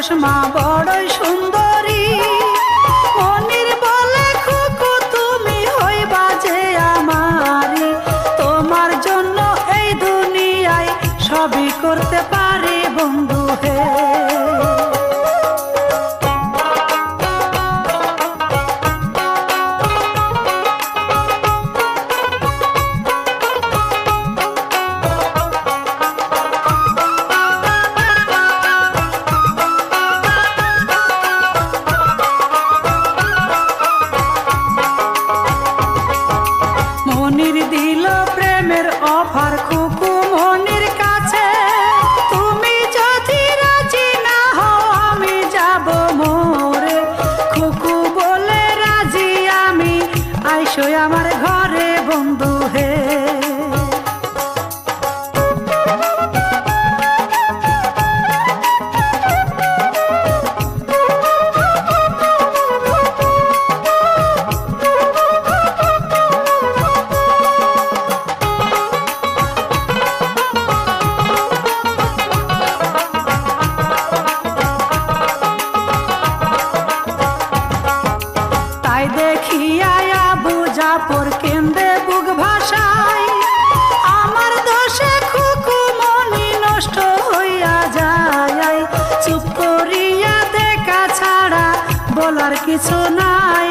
দেখোস মা বড়ই সুন্দরী। মনির বলে খুকু তুমি হইবা যে আমারি, তোমার জন্য এই দুনিয়ায় সবই করতে পারি বন্ধু হে। মনির দিল প্রেমের অফার খুকু মনির কাছে, তুমি যদি রাজি না হও আমি যাব মোরে। খুকু বলে রাজি আমি, আইসো আমার ঘরে বন্ধু হে। তাই দেখিয়া আবু জাফর কেন্দে বুক ভাষায়, আমার দোষে খুকু মনি নষ্ট হইয়া যায়। চুপ করিয়া দেখা ছাড়া বলার কিছু নাই।